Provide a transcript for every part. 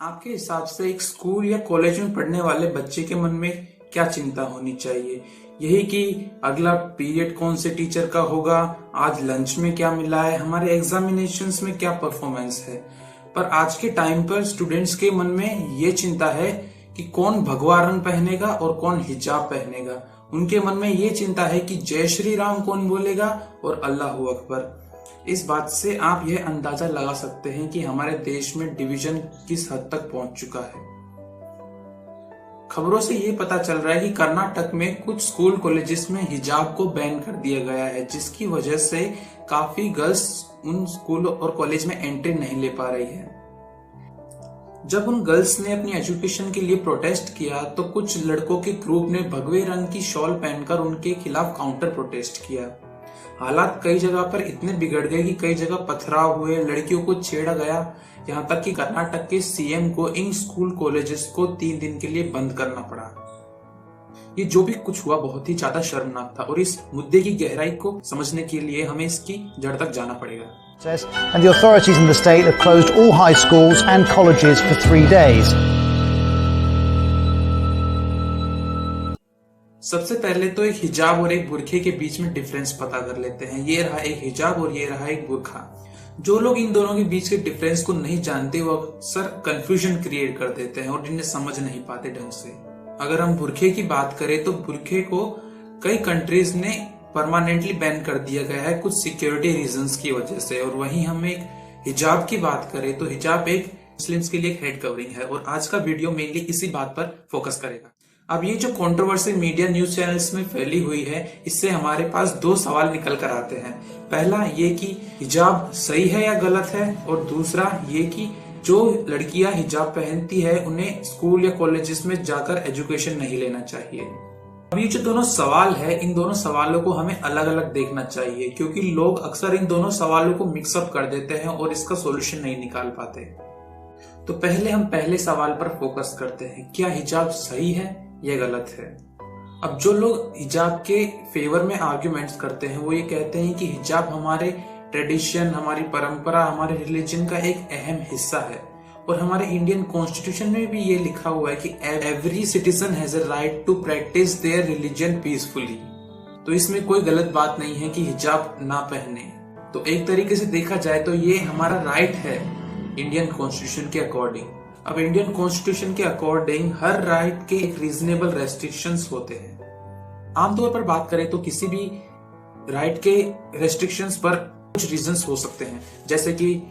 आपके हिसाब से एक स्कूल या कॉलेज में पढ़ने वाले बच्चे के मन में क्या चिंता होनी चाहिए? यही कि अगला पीरियड कौन से टीचर का होगा, आज लंच में क्या मिला है, हमारे एग्जामिनेशंस में क्या परफॉर्मेंस है। पर आज के टाइम पर स्टूडेंट्स के मन में ये चिंता है कि कौन भगवा रंग पहनेगा और कौन हिजाब पहनेगा। उनके मन में ये चिंता है कि जय श्री राम कौन बोलेगा और अल्लाहू अकबर। इस बात से आप यह अंदाजा लगा सकते हैं कि हमारे देश में डिवीजन किस हद तक पहुंच चुका है। खबरों से ये पता चल रहा है कि कर्नाटक में कुछ स्कूल कॉलेजेस में हिजाब को बैन कर दिया गया है, जिसकी वजह से काफी गर्ल्स उन स्कूल और कॉलेज में एंट्री नहीं ले पा रही है। जब उन गर्ल्स ने अपनी एजुकेशन के लिए प्रोटेस्ट किया तो कुछ लड़कों के ग्रुप ने भगवे रंग की शॉल पहनकर उनके खिलाफ काउंटर प्रोटेस्ट किया। हालात कई जगह पर इतने बिगड़ गए कि कई जगह पथराव हुए, लड़कियों को छेड़ा गया, यहाँ तक कि कर्नाटक के सीएम को इन स्कूल कॉलेजेस को 3 दिन के लिए बंद करना पड़ा। ये जो भी कुछ हुआ बहुत ही ज्यादा शर्मनाक था और इस मुद्दे की गहराई को समझने के लिए हमें इसकी जड़ तक जाना पड़ेगा। And the authorities in the state have closed all high schools and colleges for 3 days. सबसे पहले तो एक हिजाब और एक बुरखे के बीच में डिफरेंस पता कर लेते हैं। ये रहा एक हिजाब और ये रहा एक बुरखा। जो लोग इन दोनों के बीच के डिफरेंस को नहीं जानते वो अक्सर कंफ्यूजन क्रिएट कर देते हैं और इन्हें समझ नहीं पाते ढंग से। अगर हम बुरखे की बात करें तो बुरखे को कई कंट्रीज ने परमानेंटली बैन कर दिया गया है कुछ सिक्योरिटी रीजंस की वजह से। और वहीं हम एक हिजाब की बात करें तो हिजाब एक मुस्लिम्स के लिए एक हेड कवरिंग है और आज का वीडियो मेनली इसी बात पर फोकस करेगा। अब ये जो कंट्रोवर्सी मीडिया न्यूज चैनल्स में फैली हुई है, इससे हमारे पास 2 सवाल निकल कर आते हैं। पहला ये कि हिजाब सही है या गलत है, और दूसरा ये कि जो लड़कियां हिजाब पहनती है उन्हें स्कूल या कॉलेजेस में जाकर एजुकेशन नहीं लेना चाहिए। अब ये जो दोनों सवाल है, इन दोनों सवालों को हमें अलग अलग देखना चाहिए, क्योंकि लोग अक्सर इन दोनों सवालों को मिक्सअप कर देते हैं और इसका सोल्यूशन नहीं निकाल पाते। तो पहले हम पहले सवाल पर फोकस करते हैं, क्या हिजाब सही है या गलत है। अब जो लोग हिजाब के फेवर में आर्ग्यूमेंट्स करते हैं वो ये कहते हैं कि हिजाब हमारे ट्रेडिशन, हमारी परंपरा, हमारे रिलीजन का एक अहम हिस्सा है और हमारे इंडियन कॉन्स्टिट्यूशन में भी ये लिखा हुआ है कि every citizen has a right to practise their religion peacefully. तो इसमें कोई गलत बात नहीं है कि हिजाब ना पहने। तो एक तरीके से देखा जाए तो ये हमारा राइट है इंडियन कॉन्स्टिट्यूशन के अकॉर्डिंग। अब इंडियन कॉन्स्टिट्यूशन के अकॉर्डिंग हर राइट के एक रीजनेबल रेस्ट्रिक्शंस होते हैं। आमतौर पर बात करें तो किसी भी राइट के रेस्ट्रिक्शंस पर कुछ रीजंस हो सकते हैं, जैसे कि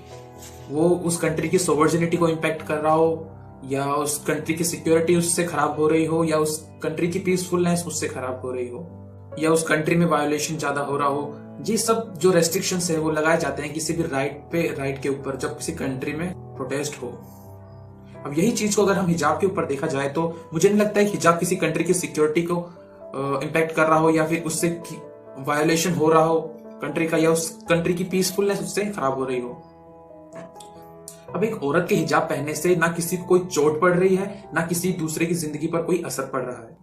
वो उस कंट्री की सोवर्जिनिटी को इम्पैक्ट कर रहा हो, या उस कंट्री की सिक्योरिटी उससे खराब हो रही हो, या उस कंट्री की पीसफुलनेस उससे खराब हो रही हो, या उस कंट्री में वायोलेशन ज्यादा हो रहा हो। ये सब जो रेस्ट्रिक्शंस है वो लगाए जाते हैं किसी भी राइट के ऊपर जब किसी कंट्री में प्रोटेस्ट हो। अब यही चीज को अगर हम हिजाब के ऊपर देखा जाए तो मुझे नहीं लगता है कि हिजाब किसी कंट्री की सिक्योरिटी को इम्पैक्ट कर रहा हो या फिर उससे वायोलेशन हो रहा हो कंट्री का, या उस कंट्री की पीसफुलनेस उससे खराब हो रही हो। अब एक औरत के हिजाब पहनने से ना किसी को कोई चोट पड़ रही है, ना किसी दूसरे की जिंदगी पर कोई असर पड़ रहा है।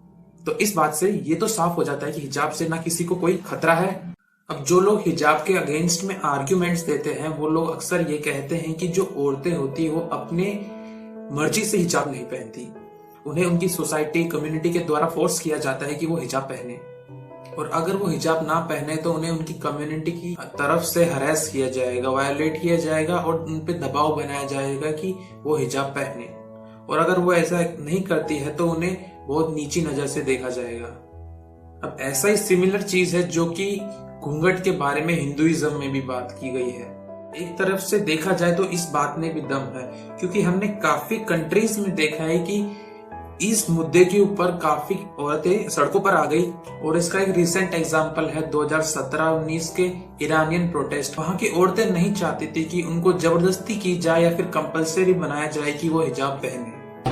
तो इस बात से ये तो साफ हो जाता है कि हिजाब से ना किसी को कोई खतरा है। अब जो लोग हिजाब के अगेंस्ट में आर्ग्यूमेंट्स देते हैं वो लोग अक्सर ये कहते हैं कि जो औरतें होती है वो अपने मर्जी से हिजाब नहीं पहनती, उन्हें उनकी सोसाइटी, कम्युनिटी के द्वारा फोर्स किया जाता है कि वो हिजाब पहने, और अगर वो हिजाब ना पहने तो उन्हें उनकी कम्युनिटी की तरफ से हरास किया जाएगा, वायोलेट किया जाएगा और उन पे दबाव बनाया जाएगा कि वो हिजाब पहने। और अगर वो ऐसा नहीं करती है तो उन्हें बहुत नीची नजर से देखा जाएगा। अब ऐसा ही सिमिलर चीज है जो कि घूंघट के बारे में हिंदुइज्म में भी बात की गई है। एक तरफ से देखा जाए तो इस बात में भी दम है, क्योंकि हमने काफी कंट्रीज में देखा है कि इस मुद्दे के ऊपर काफी औरतें सड़कों पर आ गई। और इसका एक रिसेंट एग्जांपल है 2017-19 के ईरानियन प्रोटेस्ट। वहां की औरतें नहीं चाहती थी कि उनको जबरदस्ती की जाए या फिर कंपलसरी बनाया जाए कि वो हिजाब पहने।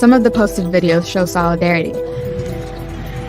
Some of the posted videos show solidarity.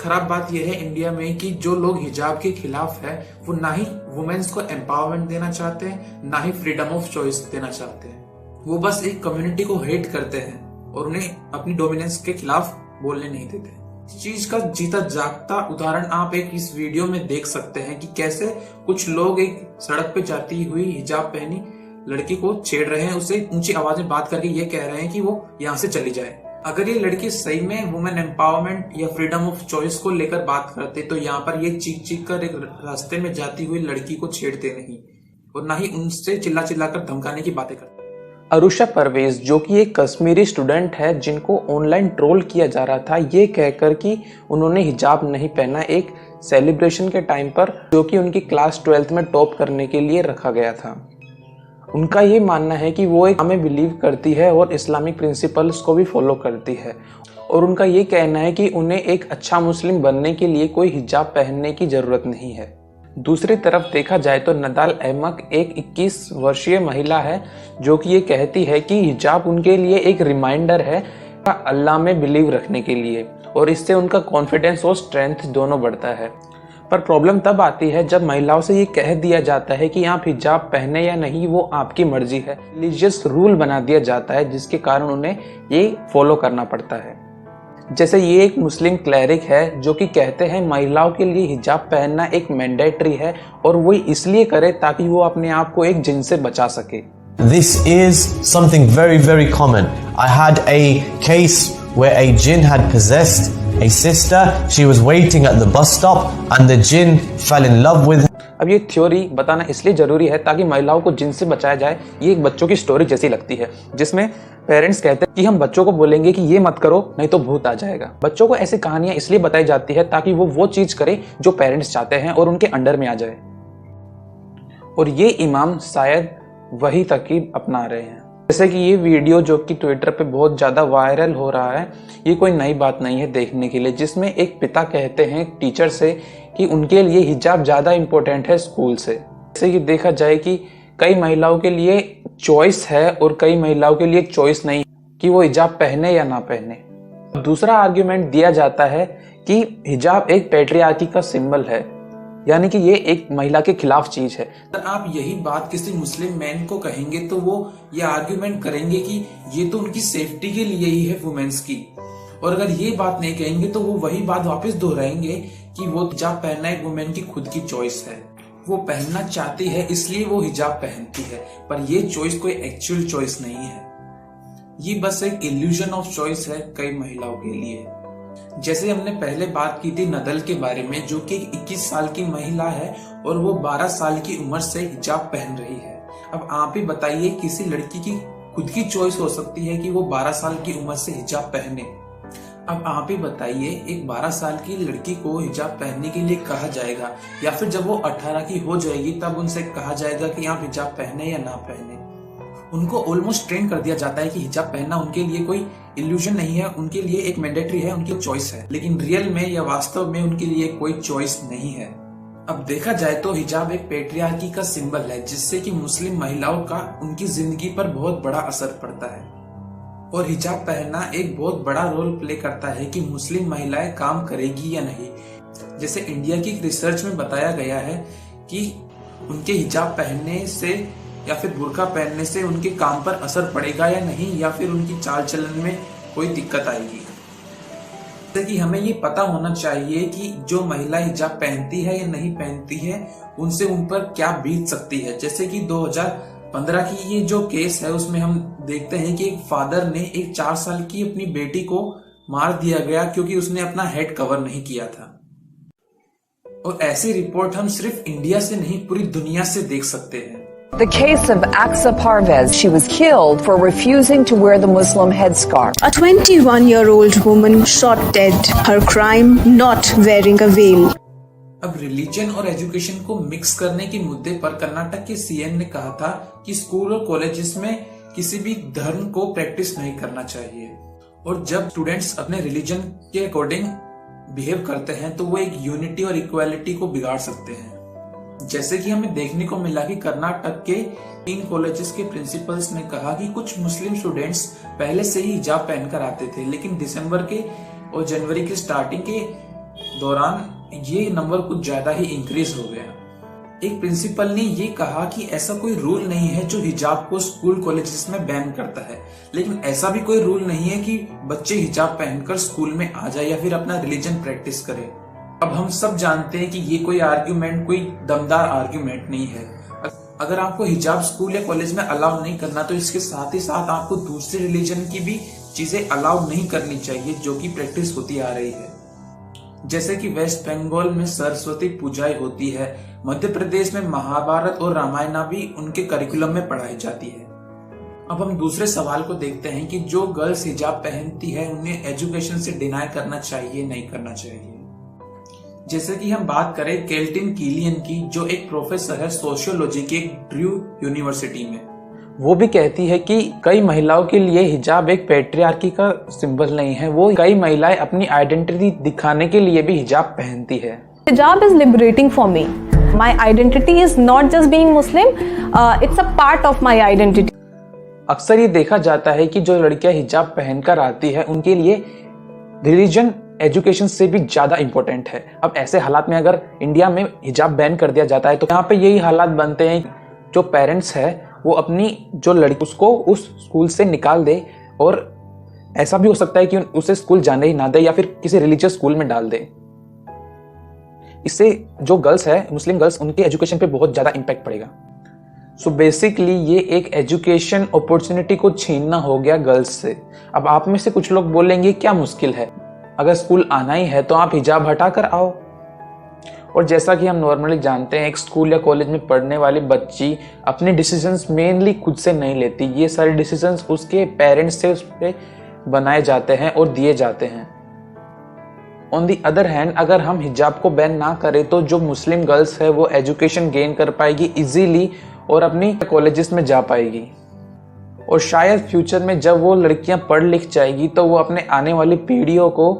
खराब बात यह है इंडिया में कि जो लोग हिजाब के खिलाफ है वो ना ही वुमेन्स को एम्पावरमेंट देना चाहते हैं, ना ही फ्रीडम ऑफ चॉइस देना चाहते हैं. वो बस एक कम्युनिटी को हेट करते हैं और उन्हें अपनी डोमिनेंस के खिलाफ बोलने नहीं देते. इस चीज का जीता जागता उदाहरण आप एक इस वीडियो में देख सकते हैं कि कैसे कुछ लोग एक सड़क पे जाती हुई हिजाब पहनी लड़की को छेड़ रहे हैं, उससे ऊंची आवाज में बात करके ये कह रहे हैं कि वो यहाँ से चली जाए. अगर ये लड़की सही में वुमेन एम्पावरमेंट या फ्रीडम ऑफ चॉइस को लेकर बात करते तो यहाँ पर ये चीख कर एक रास्ते में जाती हुई लड़की को छेड़ते नहीं और ना ही उनसे चिल्ला कर धमकाने की बातें करते. अरुषा परवेज जो कि एक कश्मीरी स्टूडेंट है जिनको ऑनलाइन ट्रोल किया जा रहा था ये कहकर कि उन्होंने हिजाब नहीं पहना एक सेलिब्रेशन के टाइम पर जो कि उनकी क्लास 12th में टॉप करने के लिए रखा गया था. उनका ये मानना है कि वो एक हमें बिलीव करती है और इस्लामिक प्रिंसिपल्स को भी फॉलो करती है और उनका ये कहना है कि उन्हें एक अच्छा मुस्लिम बनने के लिए कोई हिजाब पहनने की ज़रूरत नहीं है. दूसरी तरफ देखा जाए तो नदाल अहमद एक 21 वर्षीय महिला है जो कि ये कहती है कि हिजाब उनके लिए एक रिमाइंडर है अल्लाह में बिलीव रखने के लिए और इससे उनका कॉन्फिडेंस और स्ट्रेंथ दोनों बढ़ता है. पर प्रॉब्लम तब आती है जब महिलाओं से ये कह दिया जाता है कि आप हिजाब पहने या नहीं वो आपकी मर्जी है. रिलीजियस रूल बना दिया जाता है जिसके कारण उन्हें ये फॉलो करना पड़ता है. जैसे ये एक मुस्लिम क्लैरिक है जो कि कहते हैं महिलाओं के लिए हिजाब पहनना एक मैंडेटरी है और वो इसलिए करे ताकि वो अपने आप को एक जिन से बचा सके. This is something very, very common. I had a case where a jinn had possessed a sister. She was waiting at the bus stop and the jinn fell in love with her. अब ये theory बताना इसलिए जरूरी है ताकि महिलाओं को जिन से बचाया जाए. ये एक बच्चों की स्टोरी जैसी लगती है जिसमें पेरेंट्स कहते हैं कि हम बच्चों को बोलेंगे कि ये मत करो नहीं तो भूत आ जाएगा. बच्चों को ऐसी कहानियां इसलिए बताई जाती है ताकि वो चीज करे जो पेरेंट्स चाहते हैं और उनके अंडर में आ जाए. और ये इमाम शायद वही तरकीब अपना रहे हैं. जैसे कि ये वीडियो जो कि ट्विटर पे बहुत ज़्यादा वायरल हो रहा है ये कोई नई बात नहीं है देखने के लिए, जिसमें एक पिता कहते हैं एक टीचर से कि उनके लिए हिजाब ज़्यादा इम्पोर्टेंट है स्कूल से. जैसे कि देखा जाए कि कई महिलाओं के लिए चॉइस है और कई महिलाओं के लिए चॉइस नहीं कि वो हिजाब पहने या ना पहने. दूसरा आर्ग्यूमेंट दिया जाता है कि हिजाब एक पैट्रियार्की का सिंबल है, यानी कि ये एक महिला के खिलाफ चीज है. अगर आप यही बात किसी मुस्लिम मैन को कहेंगे तो वो ये आर्ग्यूमेंट करेंगे कि ये तो उनकी सेफ्टी के लिए ही है वुमेन्स की. और अगर ये बात नहीं कहेंगे तो वो वही बात वापस दोहराएंगे कि वो हिजाब पहनना एक वुमेन की खुद की चॉइस है, वो पहनना चाहती है इसलिए वो हिजाब पहनती है. पर ये चॉइस कोई एक्चुअल चॉइस नहीं है, ये बस एक इल्यूजन ऑफ चॉइस है कई महिलाओं के लिए. जैसे हमने पहले बात की थी नदल के बारे में जो कि 21 साल की महिला है और वो 12 साल की उम्र से हिजाब पहन रही है. अब आप ही बताइए किसी लड़की की खुद की चॉइस हो सकती है कि वो 12 साल की उम्र से हिजाब पहने. अब आप ही बताइए एक 12 साल की लड़की को हिजाब पहनने के लिए कहा जाएगा या फिर जब वो 18 की हो जाएगी तब उनसे कहा जाएगा कि आप हिजाब पहने या ना पहने. उनको ऑलमोस्ट ट्रेन कर दिया जाता है कि हिजाब पहनना उनके लिए कोई इल्यूजन नहीं है, उनके लिए एक मैंडेटरी है, उनकी चॉइस है. लेकिन रियल में या वास्तव में उनके लिए कोई चॉइस नहीं है. अब देखा जाए तो हिजाब एक पैट्रियार्की का सिंबल है जिससे कि मुस्लिम महिलाओं का उनकी जिंदगी पर बहुत बड़ा असर पड़ता है. और हिजाब पहनना एक बहुत बड़ा रोल प्ले करता है कि मुस्लिम महिलाएं काम करेगी या नहीं. जैसे इंडिया की रिसर्च में बताया गया है कि उनके हिजाब पहनने से या फिर बुर्का पहनने से उनके काम पर असर पड़ेगा या नहीं, या फिर उनकी चाल चलन में कोई दिक्कत आएगी. जैसे कि हमें ये पता होना चाहिए कि जो महिला हिजाब पहनती है या नहीं पहनती है उनसे उन पर क्या बीत सकती है. जैसे कि 2015 की ये जो केस है उसमें हम देखते हैं कि एक फादर ने एक 4 साल की अपनी बेटी को मार दिया गया क्योंकि उसने अपना हेड कवर नहीं किया था. और ऐसी रिपोर्ट हम सिर्फ इंडिया से नहीं पूरी दुनिया से देख सकते हैं. The case of Aqsa Parvez, she was killed for refusing to wear the Muslim headscarf. A 21-year-old woman shot dead. Her crime, not wearing a veil. अब रिलीजन और एजुकेशन को मिक्स करने के मुद्दे पर कर्नाटक के सीएम ने कहा था कि स्कूल और कॉलेजेस में किसी भी धर्म को प्रैक्टिस नहीं करना चाहिए. और जब स्टूडेंट्स अपने रिलीजन के अकॉर्डिंग बिहेव करते हैं तो वो एक यूनिटी और इक्वालिटी को बिगाड़ सकते हैं. जैसे कि हमें देखने को मिला कि कर्नाटक के 3 कॉलेजेस के प्रिंसिपल्स ने कहा कि कुछ मुस्लिम स्टूडेंट्स पहले से ही हिजाब पहनकर आते थे, लेकिन दिसंबर के और जनवरी के स्टार्टिंग के दौरान ये नंबर कुछ ज्यादा ही इंक्रीज हो गया। एक प्रिंसिपल ने ये कहा कि ऐसा कोई रूल नहीं है जो हिजाब को स्कूल कॉलेजेस में बैन करता है, लेकिन ऐसा भी कोई रूल नहीं है कि बच्चे हिजाब पहनकर स्कूल में आ जाए या फिर अपना रिलीजन प्रैक्टिस करें। अब हम सब जानते हैं कि ये कोई आर्ग्यूमेंट कोई दमदार आर्ग्यूमेंट नहीं है। अगर आपको हिजाब स्कूल या कॉलेज में अलाउ नहीं करना तो इसके साथ ही साथ आपको दूसरे रिलीजन की भी चीजें अलाउ नहीं करनी चाहिए जो कि प्रैक्टिस होती आ रही है। जैसे कि वेस्ट बंगाल में सरस्वती पूजाएं होती है, मध्य प्रदेश में महाभारत और रामायण भी उनके करिकुलम में पढ़ाई जाती है। अब हम दूसरे सवाल को देखते हैं कि जो गर्ल्स हिजाब पहनती है उन्हें एजुकेशन से डिनाई करना चाहिए नहीं करना चाहिए। जैसे कि हम बात करें केल्टिन कीलियन की, जो एक प्रोफेसर है सोशियोलॉजी के ड्रू यूनिवर्सिटी में, वो भी कहती है कि कई महिलाओं के लिए हिजाब एक पैट्रियार्की का सिंबल नहीं है, वो कई महिलाएं अपनी आइडेंटिटी दिखाने के लिए भी हिजाब पहनती है। Hijab is liberating for me. My identity is not just being Muslim, it's a part of my identity. अक्सर ये देखा जाता है कि जो लड़कियां हिजाब पहनकर आती है उनके लिए रिलीजन एजुकेशन से भी ज्यादा इंपॉर्टेंट है। अब ऐसे हालात में अगर इंडिया में हिजाब बैन कर दिया जाता है तो यहाँ पे यही हालात बनते हैं, जो पेरेंट्स है वो अपनी जो लड़की उसको उस स्कूल से निकाल दे, और ऐसा भी हो सकता है कि उसे स्कूल जाने ही ना दे या फिर किसी रिलीजियस स्कूल में डाल दे। इससे जो गर्ल्स है, मुस्लिम गर्ल्स, उनके एजुकेशन पे बहुत ज्यादा इम्पैक्ट पड़ेगा। सो बेसिकली ये एक एजुकेशन अपॉर्चुनिटी को छीनना हो गया गर्ल्स से। अब आप में से कुछ लोग बोलेंगे क्या मुश्किल है, अगर स्कूल आना ही है तो आप हिजाब हटा कर आओ। और जैसा कि हम नॉर्मली जानते हैं, एक स्कूल या कॉलेज में पढ़ने वाली बच्ची अपने डिसीजंस मेनली खुद से नहीं लेती, ये सारे डिसीजंस उसके पेरेंट्स से उस पर बनाए जाते हैं और दिए जाते हैं। ऑन दी अदर हैंड, अगर हम हिजाब को बैन ना करें तो जो मुस्लिम गर्ल्स है वो एजुकेशन गेन कर पाएगी इजीली और अपनी कॉलेजेस में जा पाएगी, और शायद फ्यूचर में जब वो लड़कियां पढ़ लिख जाएगी तो वो अपने आने वाली पीढ़ियों को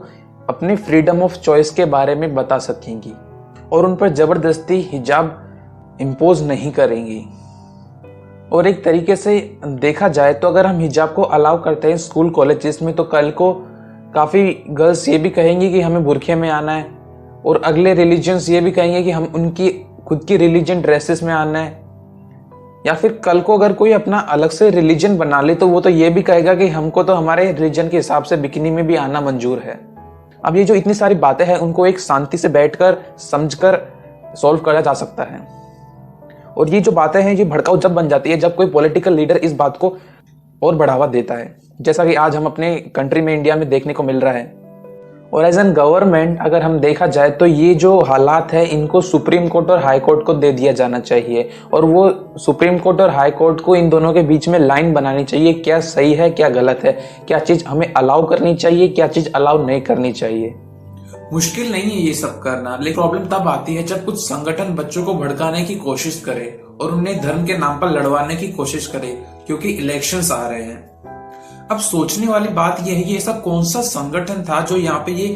अपनी फ्रीडम ऑफ चॉइस के बारे में बता सकेंगी और उन पर जबरदस्ती हिजाब इम्पोज नहीं करेंगी। और एक तरीके से देखा जाए तो अगर हम हिजाब को अलाउ करते हैं स्कूल कॉलेजेस में तो कल को काफ़ी गर्ल्स ये भी कहेंगी कि हमें बुरखे में आना है, और अगले रिलीजन्स ये भी कहेंगे कि हम उनकी खुद की रिलीजन ड्रेसेस में आना है, या फिर कल को अगर कोई अपना अलग से रिलीजन बना ले तो वो तो ये भी कहेगा कि हमको तो हमारे रिलीजन के हिसाब से बिकिनी में भी आना मंजूर है। अब ये जो इतनी सारी बातें हैं उनको एक शांति से बैठकर समझकर सॉल्व करा जा सकता है, और ये जो बातें हैं ये भड़काऊ जब बन जाती है जब कोई पॉलिटिकल लीडर इस बात को और बढ़ावा देता है, जैसा कि आज हम अपने कंट्री में इंडिया में देखने को मिल रहा है। और एज एन गवर्नमेंट अगर हम देखा जाए तो ये जो हालात है इनको सुप्रीम कोर्ट और हाई कोर्ट को दे दिया जाना चाहिए, और वो सुप्रीम कोर्ट और हाई कोर्ट को इन दोनों के बीच में लाइन बनानी चाहिए, क्या सही है क्या गलत है, क्या चीज हमें अलाउ करनी चाहिए क्या चीज अलाउ नहीं करनी चाहिए। मुश्किल नहीं है ये सब करना, लेकिन प्रॉब्लम तब आती है जब कुछ संगठन बच्चों को भड़काने की कोशिश करे और उन्हें धर्म के नाम पर लड़वाने की कोशिश करे, क्योंकि इलेक्शंस आ रहे हैं। अब सोचने वाली बात यह है कि ऐसा कौन सा संगठन था जो यहाँ पे ये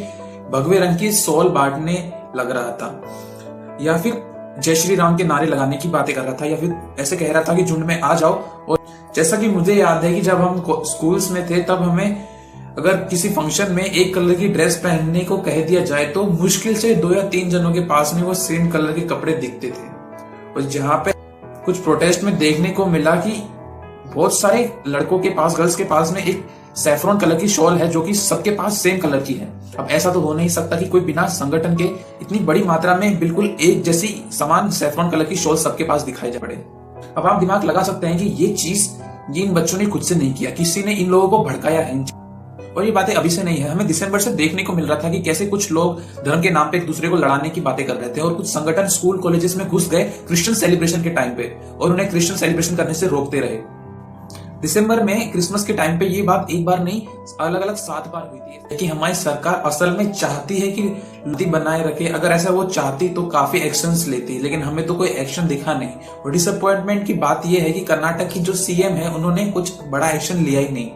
भगवे रंग की शॉल बांटने लग रहा था, या फिर जय श्री राम के नारे लगाने की बातें कर रहा था, या फिर ऐसे कह रहा था कि झुंड में आ जाओ। और जैसा कि मुझे याद है कि जब हम स्कूल्स में थे तब हमें अगर किसी फंक्शन में एक कलर की ड्रेस पहनने को कह दिया जाए तो मुश्किल से 2 या 3 जनों के पास में वो सेम कलर के कपड़े दिखते थे। और जहाँ पे कुछ प्रोटेस्ट में देखने को मिला कि बहुत सारे लड़कों के पास, गर्ल्स के पास में एक सैफरॉन कलर की शॉल है जो कि सबके पास सेम कलर की है। अब ऐसा तो हो नहीं सकता कि कोई बिना संगठन के इतनी बड़ी मात्रा में बिल्कुल एक जैसी समान सैफरॉन कलर की शॉल सबके पास दिखाई पड़े। अब आप दिमाग लगा सकते हैं कि ये चीज ये इन बच्चों ने खुद से नहीं किया, किसी ने इन लोगों को भड़काया है। और ये बातें अभी से नहीं है, हमें दिसंबर से देखने को मिल रहा था कि कैसे कुछ लोग धर्म के नाम पे एक दूसरे को लड़ाने की बातें कर रहे थे, और कुछ संगठन स्कूल कॉलेजेस में घुस गए क्रिश्चियन सेलिब्रेशन के टाइम पे और उन्हें क्रिश्चियन सेलिब्रेशन करने से रोकते रहे। दिसंबर में क्रिसमस के टाइम पे ये बात एक बार नहीं अलग अलग 7 बार हुई थी कि हमारी सरकार असल में चाहती है कि शांति बनाए रखे। अगर ऐसा वो चाहती तो काफी एक्शंस लेती, लेकिन हमें तो कोई एक्शन दिखा नहीं। और डिसअपॉइंटमेंट की बात यह है कि कर्नाटक की जो सीएम है उन्होंने कुछ बड़ा एक्शन लिया ही नहीं।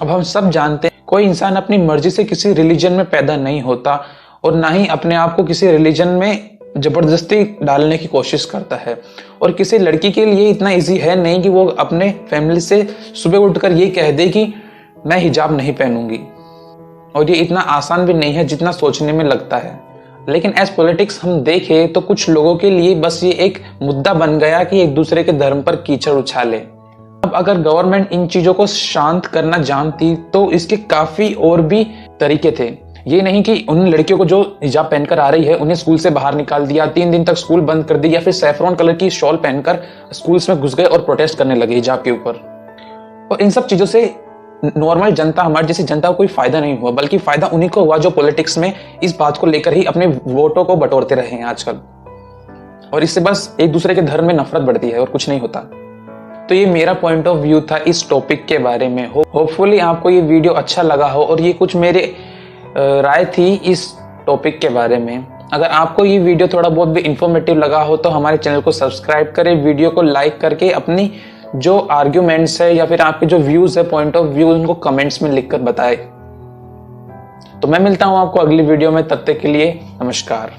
अब हम सब जानते हैं कोई इंसान अपनी मर्जी से किसी रिलीजन में पैदा नहीं होता और ना ही अपने आप को किसी रिलीजन में जबरदस्ती डालने की कोशिश करता है। और किसी लड़की के लिए इतना इजी है नहीं कि वो अपने फैमिली से सुबह उठकर ये कह दे कि मैं हिजाब नहीं पहनूंगी, और ये इतना आसान भी नहीं है जितना सोचने में लगता है। लेकिन एज पॉलिटिक्स हम देखें तो कुछ लोगों के लिए बस ये एक मुद्दा बन गया कि एक दूसरे के धर्म पर कीचड़ उछाले। अब अगर गवर्नमेंट इन चीजों को शांत करना जानती तो इसके काफी और भी तरीके थे। ये नहीं कि उन लड़कियों को जो हिजाब पहनकर आ रही है उन्हें स्कूल से बाहर निकाल दिया, 3 दिन तक स्कूल बंद कर दी, या फिर सैफरॉन कलर की शॉल पहनकर स्कूल्स में घुस गए और प्रोटेस्ट करने लगे हिजाब के ऊपर। और इन सब चीजों से नॉर्मल जनता, हमारी जैसी जनता को कोई फायदा नहीं हुआ, बल्कि फायदा उन्हीं को हुआ जो पॉलिटिक्स में इस बात को लेकर ही अपने वोटों को बटोरते रहे हैं आजकल। और इससे बस एक दूसरे के धर्म में नफरत बढ़ती है और कुछ नहीं होता। तो ये मेरा पॉइंट ऑफ व्यू था इस टॉपिक के बारे में। होपफुली आपको ये वीडियो अच्छा लगा हो और ये कुछ मेरे राय थी इस टॉपिक के बारे में। अगर आपको ये वीडियो थोड़ा बहुत भी इंफॉर्मेटिव लगा हो तो हमारे चैनल को सब्सक्राइब करें, वीडियो को लाइक करके अपनी जो आर्ग्यूमेंट्स है या फिर आपके जो व्यूज है, पॉइंट ऑफ व्यू, उनको कमेंट्स में लिखकर बताएं। तो मैं मिलता हूं आपको अगली वीडियो में, तब तक के लिए नमस्कार।